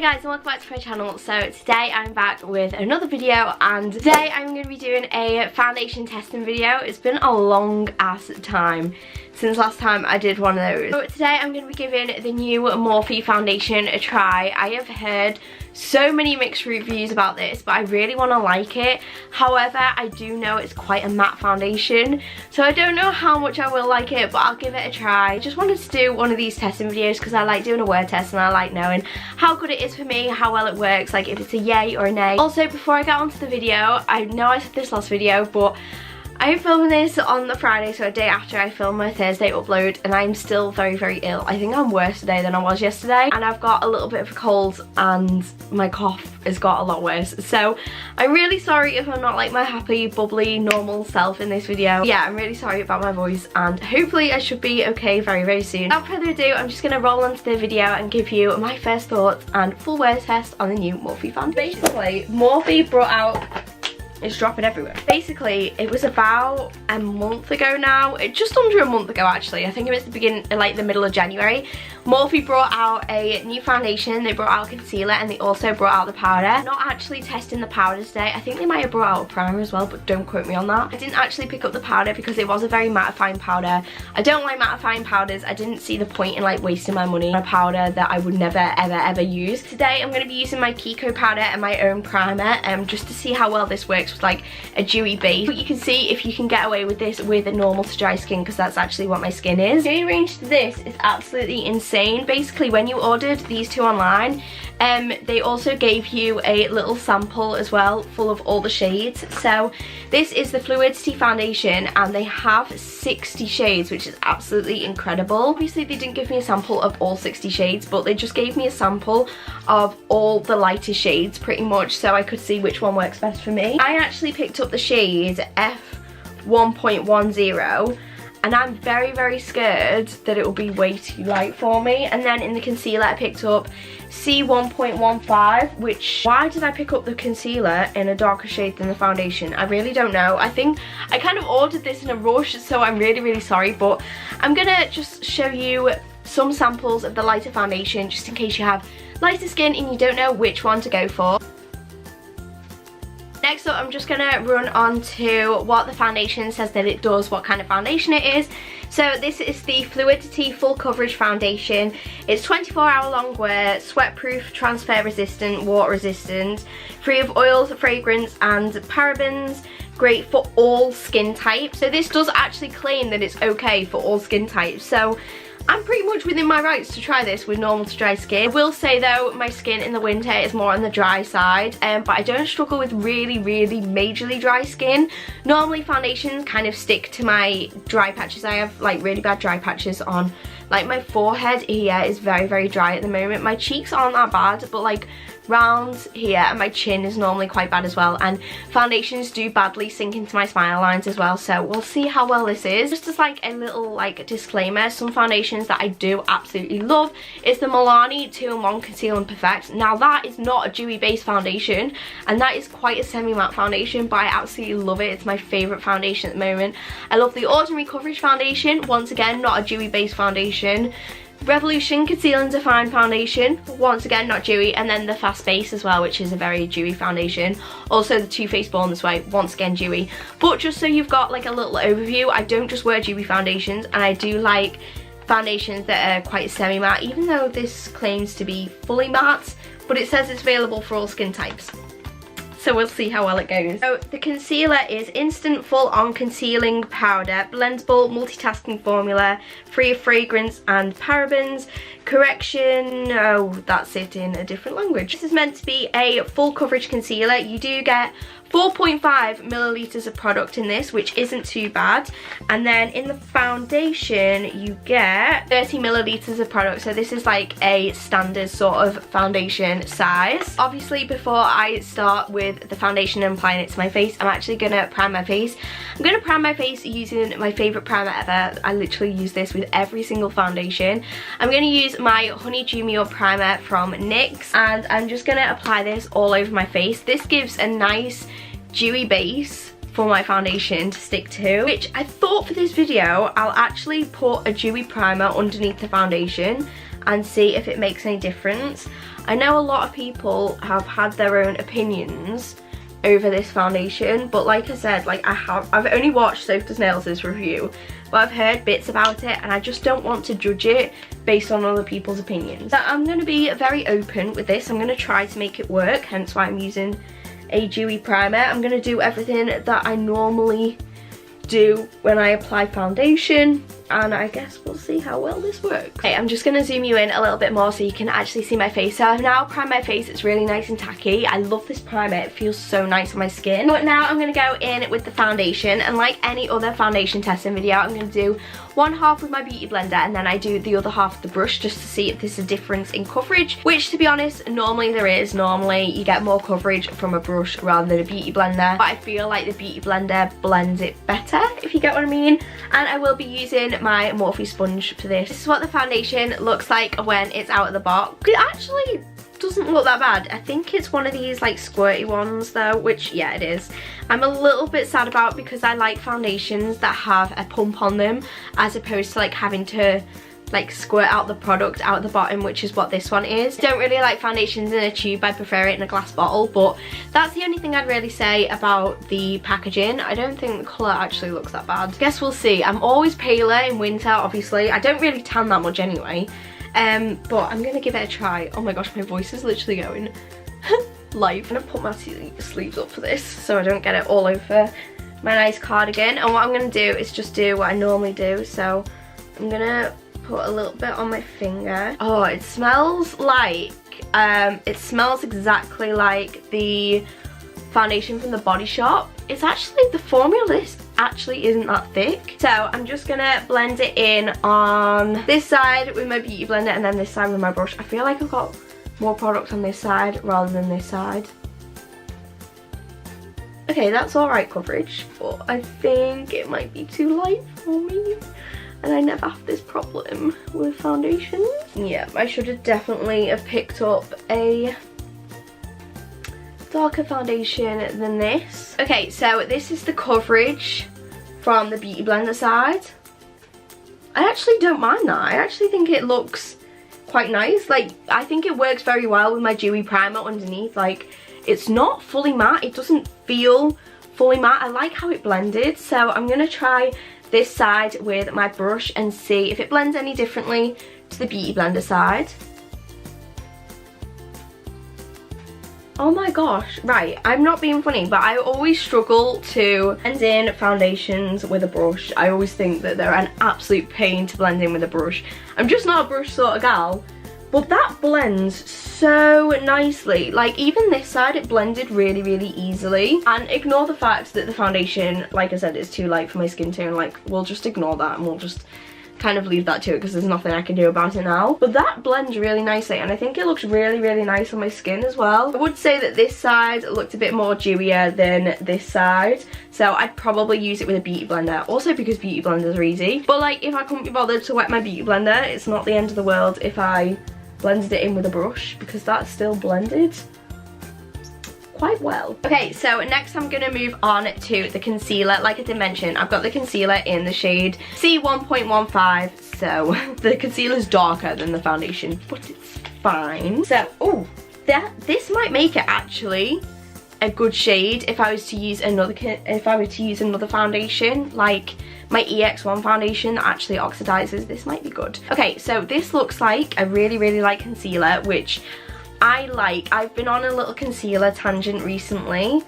guys and welcome back to my channel. So today I'm back with another video, and today I'm going to be doing a foundation testing video. It's been a long ass time since last time I did one of those. So today I'm going to be giving the new Morphe foundation a try. I have heard so many mixed reviews about this, but I really want to like it. However, I do know it's quite a matte foundation, so I don't know how much I will like it, but I'll give it a try. I just wanted to do one of these testing videos because I like doing a word test and I like knowing how good it is for me, how well it works, like if it's a yay or a nay. Also, before I get onto the video, I know I said this last video, but I'm filming this on the Friday, so a day after I film my Thursday upload, and I'm still very, very ill. I think I'm worse today than I was yesterday, and I've got a little bit of a cold and my cough has got a lot worse. So I'm really sorry if I'm not like my happy, bubbly, normal self in this video. Yeah, I'm really sorry about my voice, and hopefully I should be okay very, very soon. Without further ado, I'm just going to roll onto the video and give you my first thoughts and full word test on the new Morphe foundation. Basically, Morphe brought out... It's dropping everywhere. Basically, it was about a month ago now, just under a month ago actually. I think it was the beginning, like the middle of January. Morphe brought out a new foundation, they brought out a concealer, and they also brought out the powder. I'm not actually testing the powder today. I think they might have brought out a primer as well, but don't quote me on that. I didn't actually pick up the powder because it was a very mattifying powder. I don't like mattifying powders. I didn't see the point in like wasting my money on a powder that I would never ever use. Today I'm going to be using my Kiko powder and my own primer just to see how well this works with like a dewy base. But you can see if you can get away with this with a normal to dry skin, because that's actually what my skin is. The shade range to this is absolutely insane. Basically, when you ordered these two online, they also gave you a little sample as well full of all the shades. So this is the Fluidity foundation and they have 60 shades, which is absolutely incredible. Obviously they didn't give me a sample of all 60 shades, but they just gave me a sample of all the lighter shades pretty much, so I could see which one works best for me. I actually picked up the shade F1.10 and I'm very, very scared that it will be way too light for me. And then in the concealer I picked up C1.15, which, why did I pick up the concealer in a darker shade than the foundation? I really don't know. I think I kind of ordered this in a rush, so I'm really, really sorry, but I'm gonna just show you some samples of the lighter foundation just in case you have lighter skin and you don't know which one to go for. Next up, I'm just going to run on to what the foundation says that it does, what kind of foundation it is. So this is the Fluidity Full Coverage Foundation. It's 24-hour long wear, sweat proof, transfer resistant, water resistant, free of oils, fragrance and parabens, great for all skin types. So this does actually claim that it's okay for all skin types. So I'm pretty much within my rights to try this with normal to dry skin. I will say though, my skin in the winter is more on the dry side, but I don't struggle with really, really majorly dry skin. Normally foundations kind of stick to my dry patches. I have like really bad dry patches on like my forehead here is very, very dry at the moment. My cheeks aren't that bad, but like round here and my chin is normally quite bad as well, and foundations do badly sink into my smile lines as well, so we'll see how well this is. Just as like a little like disclaimer, some foundations that I do absolutely love is the Milani 2-in-1 Conceal and Perfect. Now that is not a dewy base foundation and that is quite a semi-matte foundation, but I absolutely love it. It's my favourite foundation at the moment. I love the Ordinary Coverage Foundation, once again not a dewy base foundation. Revolution Conceal and Define Foundation, once again not dewy, and then the Fast Base as well, which is a very dewy foundation. Also the Too Faced Born This Way, once again dewy. But just so you've got like a little overview, I don't just wear dewy foundations, and I do like foundations that are quite semi-matte, even though this claims to be fully matte, but it says it's available for all skin types. So we'll see how well it goes. So the concealer is Instant Full On Concealing Powder, blendable multitasking formula, free of fragrance and parabens, correction, oh that's it in a different language. This is meant to be a full coverage concealer. You do get 4.5 milliliters of product in this, which isn't too bad. And then in the foundation, you get 30 milliliters of product. So this is like a standard sort of foundation size. Obviously, before I start with the foundation and applying it to my face, I'm actually gonna prime my face. I'm gonna prime my face using my favorite primer ever. I literally use this with every single foundation. I'm gonna use my Honey Dew Me Up primer from NYX, and I'm just gonna apply this all over my face. This gives a nice dewy base for my foundation to stick to, which I thought for this video I'll actually put a dewy primer underneath the foundation and see if it makes any difference. I know a lot of people have had their own opinions over this foundation, but like I said, like I've only watched Sophie Nails' review, but I've heard bits about it and I just don't want to judge it based on other people's opinions. So I'm going to be very open with this. I'm going to try to make it work, hence why I'm using a dewy primer. I'm going to do everything that I normally do when I apply foundation, and I guess we'll see how well this works. Okay, I'm just going to zoom you in a little bit more so you can actually see my face. So I've now primed my face. It's really nice and tacky. I love this primer. It feels so nice on my skin. But now I'm going to go in with the foundation, and like any other foundation testing video, I'm going to do one half with my beauty blender and then I do the other half with the brush just to see if there's a difference in coverage, which to be honest normally there is. Normally you get more coverage from a brush rather than a beauty blender, but I feel like the beauty blender blends it better, if you get what I mean. And I will be using my Morphe sponge for this. This is what the foundation looks like when it's out of the box. It actually doesn't look that bad. I think it's one of these like squirty ones though, which yeah, it is. I'm a little bit sad about because I like foundations that have a pump on them as opposed to like having to like squirt out the product out the bottom, which is what this one is. Don't really like foundations in a tube. I prefer it in a glass bottle, but that's the only thing I'd really say about the packaging. I don't think the colour actually looks that bad. Guess we'll see. I'm always paler in winter, obviously. I don't really tan that much anyway. But I'm gonna give it a try. Oh my gosh, my voice is literally going live. I'm gonna put my sleeves up for this so I don't get it all over my nice cardigan. And what I'm gonna do is just do what I normally do. So I'm gonna put a little bit on my finger. Oh, it smells like, it smells exactly like the foundation from the Body Shop. It's actually, the formula this actually isn't that thick. So I'm just gonna blend it in on this side with my beauty blender and then this side with my brush. I feel like I've got more product on this side rather than this side. Okay, that's alright coverage, but I think it might be too light for me. And I never have this problem with foundations. Yeah, I should have definitely have picked up a darker foundation than this. Okay, so this is the coverage from the beauty blender side. I actually don't mind that. I actually think it looks quite nice. Like, I think it works very well with my dewy primer underneath. Like, it's not fully matte. It doesn't feel fully matte. I like how it blended. So I'm gonna try this side with my brush and see if it blends any differently to the beauty blender side. Oh my gosh, right, I'm not being funny, but I always struggle to blend in foundations with a brush. I always think that they're an absolute pain to blend in with a brush. I'm just not a brush sort of gal, but that blends so nicely. Like, even this side, it blended really, really easily. And ignore the fact that the foundation, like I said, is too light for my skin tone. Like, we'll just ignore that and we'll just kind of leave that to it because there's nothing I can do about it now. But that blends really nicely and I think it looks really, really nice on my skin as well. I would say that this side looked a bit more dewier than this side, so I'd probably use it with a beauty blender. Also because beauty blenders are easy. But like, if I couldn't be bothered to wet my beauty blender, it's not the end of the world if I blended it in with a brush because that's still blended quite well. Okay, so next I'm gonna move on to the concealer. Like I did mention, I've got the concealer in the shade C1.15, so the concealer's darker than the foundation, but it's fine. So, oh, this might make it actually a good shade if I was to use another foundation, like my EX1 foundation that actually oxidizes. This might be good. Okay, so this looks like a really, really light concealer, which I like. I've been on a little concealer tangent recently.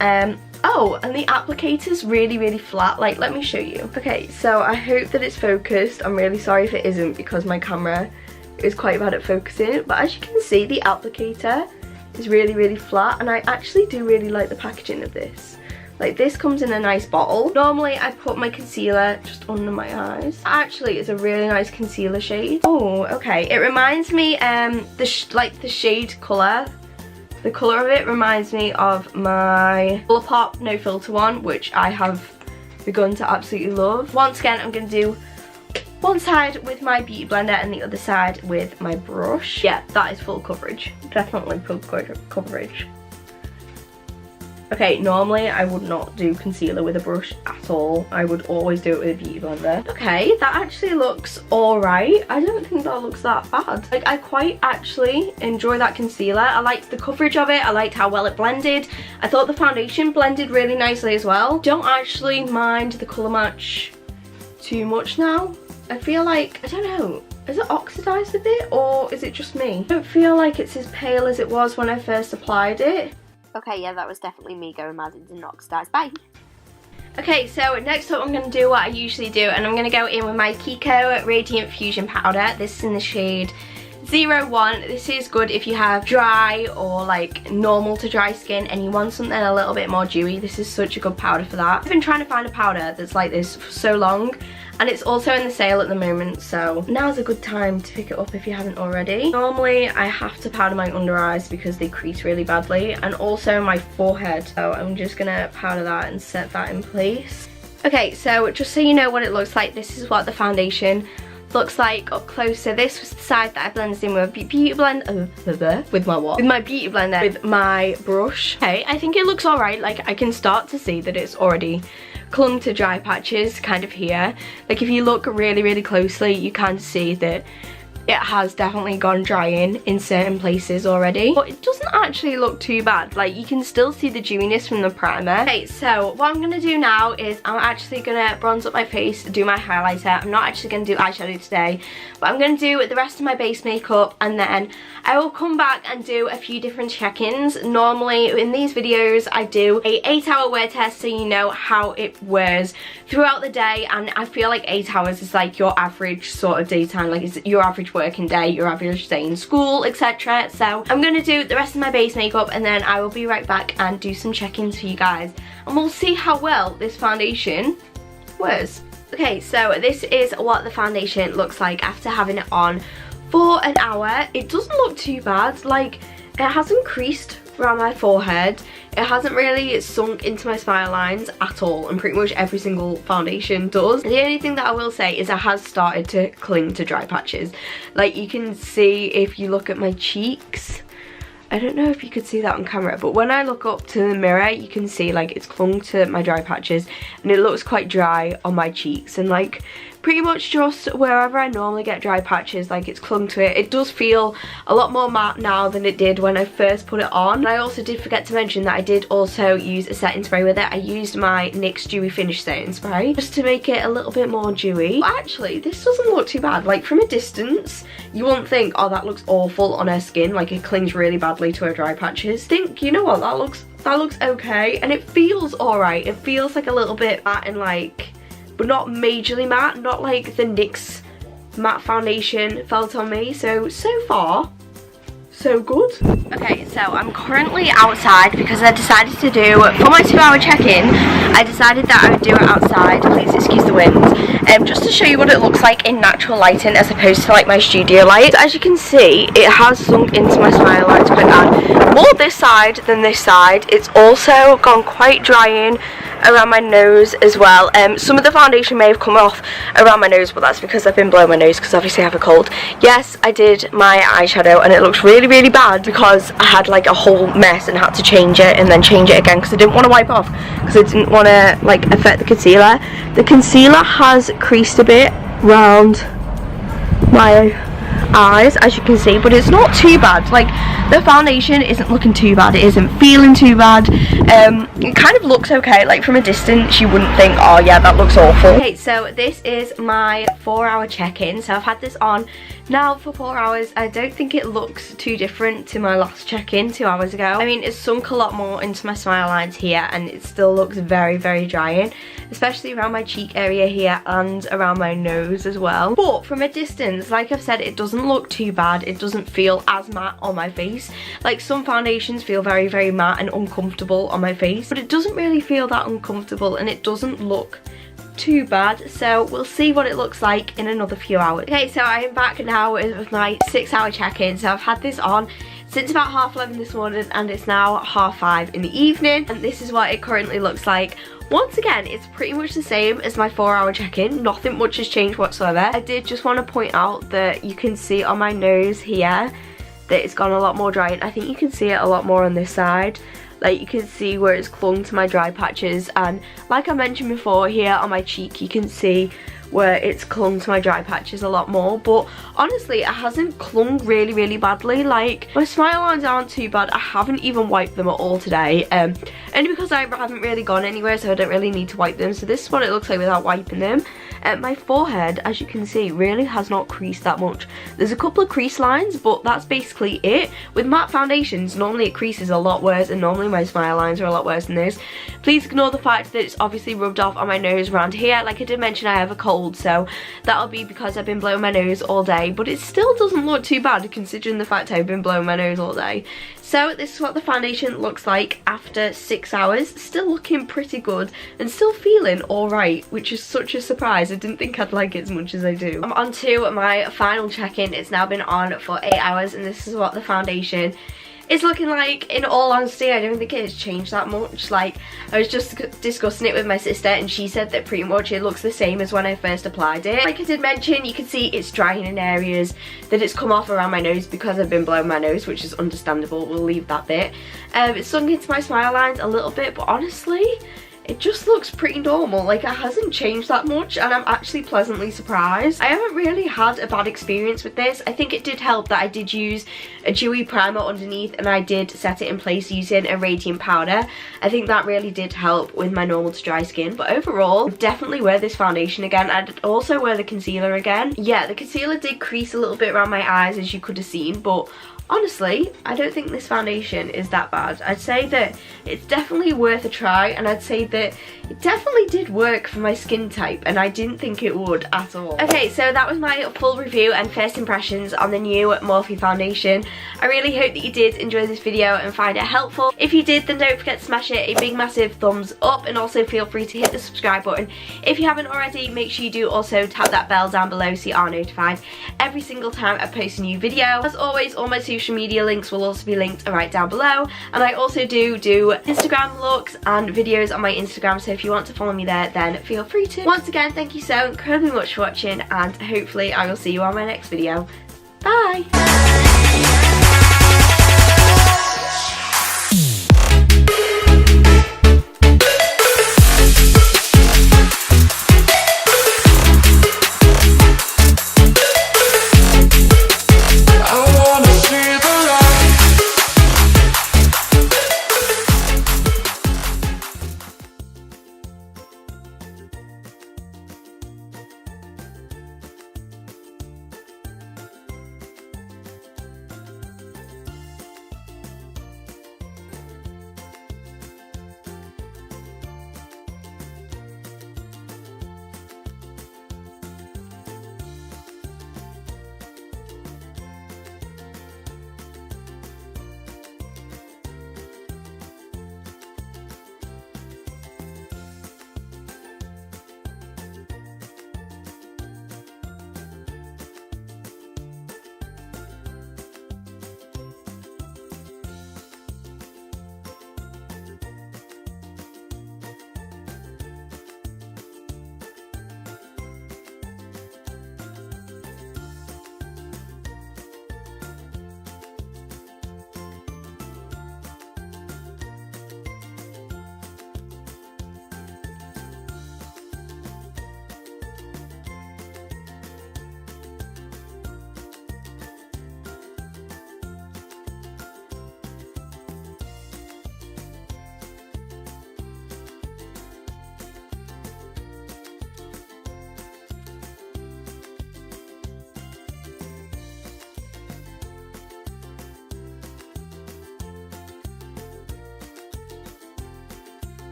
Oh, and the applicator's really, really flat. Like, let me show you. Okay, so I hope that it's focused. I'm really sorry if it isn't because my camera is quite bad at focusing. But as you can see, the applicator is really, really flat. And I actually do really like the packaging of this. Like, this comes in a nice bottle. Normally, I put my concealer just under my eyes. Actually, it's a really nice concealer shade. Oh, okay. It reminds me, the shade colour. The colour of it reminds me of my Colourpop No Filter one, which I have begun to absolutely love. Once again, I'm going to do one side with my beauty blender and the other side with my brush. Yeah, that is full coverage. Definitely full coverage. Okay, normally I would not do concealer with a brush at all. I would always do it with a beauty blender. Okay, that actually looks alright. I don't think that looks that bad. Like, I quite actually enjoy that concealer. I liked the coverage of it. I liked how well it blended. I thought the foundation blended really nicely as well. Don't actually mind the colour match too much now. I feel like, I don't know, is it oxidized a bit or is it just me? I don't feel like it's as pale as it was when I first applied it. Okay, yeah, that was definitely me going mad. It didn't oxidize. Bye. Okay, so next up I'm going to do what I usually do, and I'm going to go in with my Kiko Radiant Fusion Powder. This is in the shade 01. This is good if you have dry or like normal to dry skin and you want something a little bit more dewy. This is such a good powder for that. I've been trying to find a powder that's like this for so long, and it's also in the sale at the moment, so now's a good time to pick it up if you haven't already. Normally I have to powder my under eyes because they crease really badly, and also my forehead, so I'm just gonna powder that and set that in place. Okay, so just so you know what it looks like, this is what the foundation looks like up close. So this was the side that I blended in with a beauty blender, with my what? With my beauty blender, with my brush. Okay, I think it looks alright. Like, I can start to see that it's already clung to dry patches kind of here. Like, if you look really, really closely, you can see that it has definitely gone dry in certain places already, but it doesn't actually look too bad. Like, you can still see the dewiness from the primer. Okay, so what I'm gonna do now is I'm actually gonna bronze up my face, do my highlighter. I'm not actually gonna do eyeshadow today, but I'm gonna do the rest of my base makeup, and then I will come back and do a few different check-ins. Normally in these videos I do a 8-hour wear test, so you know how it wears throughout the day, and I feel like 8 hours is like your average sort of daytime, like it's your average working day, your average day in school, etc. So I'm gonna do the rest of my base makeup, and then I will be right back and do some check-ins for you guys, and we'll see how well this foundation wears. Okay, so this is what the foundation looks like after having it on for an hour. It doesn't look too bad. Like, it hasn't creased around my forehead, it hasn't really sunk into my smile lines at all, and pretty much every single foundation does. The only thing that I will say is it has started to cling to dry patches. Like, you can see if you look at my cheeks, I don't know if you could see that on camera, but when I look up to the mirror, you can see like it's clung to my dry patches, and it looks quite dry on my cheeks, and like pretty much just wherever I normally get dry patches, like it's clung to it. It does feel a lot more matte now than it did when I first put it on. And I also did forget to mention that I did also use a setting spray with it. I used my NYX Dewy Finish setting spray just to make it a little bit more dewy. But actually, this doesn't look too bad. Like, from a distance, you won't think, oh, that looks awful on her skin, like it clings really badly to her dry patches. Think, you know what, that looks okay, and it feels alright. It feels like a little bit matte and like, but not majorly matte, not like the NYX matte foundation felt on me. So far, so good. Okay, so I'm currently outside because I decided to do, for my 2-hour check-in, I decided that I would do it outside, please excuse the wind, just to show you what it looks like in natural lighting as opposed to like my studio light. So as you can see, it has sunk into my smile lines quite bad. More this side than this side. It's also gone quite dry in around my nose as well. Some of the foundation may have come off around my nose, but that's because I've been blowing my nose because obviously I have a cold. Yes, I did my eyeshadow and it looks really, really bad because I had like a whole mess and had to change it and then change it again because I didn't want to wipe off because I didn't want to like affect the concealer. The concealer has creased a bit round my eyes, as you can see, but it's not too bad. Like, the foundation isn't looking too bad, it isn't feeling too bad. It kind of looks okay. Like, from a distance you wouldn't think, oh yeah, that looks awful. Okay, so this is my 4-hour check-in. So I've had this on now for 4 hours. I don't think it looks too different to my last check-in 2 hours ago. I mean, it's sunk a lot more into my smile lines here, and it still looks very, very drying, especially around my cheek area here and around my nose as well. But from a distance, like I've said, it doesn't look too bad. It doesn't feel as matte on my face. Like, some foundations feel very, very matte and uncomfortable on my face, but it doesn't really feel that uncomfortable, and it doesn't look too bad. So we'll see what it looks like in another few hours. Okay, so I am back now with my 6-hour check-in. So I've had this on since about 11:30 this morning, and it's now 5:30 in the evening, and this is what it currently looks like. Once again, it's pretty much the same as my 4-hour check-in. Nothing much has changed whatsoever. I did just want to point out that you can see on my nose here that it's gone a lot more dry, and I think you can see it a lot more on this side. Like, you can see where it's clung to my dry patches, and like I mentioned before, here on my cheek you can see where it's clung to my dry patches a lot more. But honestly, it hasn't clung really badly. Like, my smile lines aren't too bad. I haven't even wiped them at all today, only because I haven't really gone anywhere, so I don't really need to wipe them. So this is what it looks like without wiping them. My forehead, as you can see, really has not creased that much. There's a couple of crease lines, but that's basically it. With matte foundations, normally it creases a lot worse, and normally my smile lines are a lot worse than this. Please ignore the fact that it's obviously rubbed off on my nose around here. Like I did mention, I have a cold, so that'll be because I've been blowing my nose all day, but it still doesn't look too bad considering the fact I've been blowing my nose all day. So this is what the foundation looks like after 6 hours. Still looking pretty good and still feeling alright, which is such a surprise. I didn't think I'd like it as much as I do. I'm on to my final check-in. It's now been on for 8 hours, and this is what the foundation is looking like. In all honesty, I don't think it has changed that much. Like, I was just discussing it with my sister, and she said that pretty much it looks the same as when I first applied it. Like I did mention, you can see it's drying in areas, that it's come off around my nose because I've been blowing my nose, which is understandable. We'll leave that bit. It's sunk into my smile lines a little bit, but honestly, it just looks pretty normal. Like, it hasn't changed that much, and I'm actually pleasantly surprised. I haven't really had a bad experience with this. I think it did help that I did use a dewy primer underneath, and I did set it in place using a radiant powder. I think that really did help with my normal to dry skin, but overall, I'd definitely wear this foundation again. I'd also wear the concealer again. Yeah, the concealer did crease a little bit around my eyes, as you could have seen, but honestly, I don't think this foundation is that bad. I'd say that it's definitely worth a try, and I'd say that it definitely did work for my skin type, and I didn't think it would at all. Okay, so that was my full review and first impressions on the new Morphe foundation. I really hope that you did enjoy this video and find it helpful. If you did, then don't forget to smash it a big massive thumbs up, and also feel free to hit the subscribe button. If you haven't already, make sure you do also tap that bell down below so you are notified every single time I post a new video. As always, all my social media links will also be linked right down below, and I also do Instagram looks and videos on my Instagram, so if you want to follow me there, then feel free to. Once again, thank you so incredibly much for watching, and hopefully I will see you on my next video. Bye!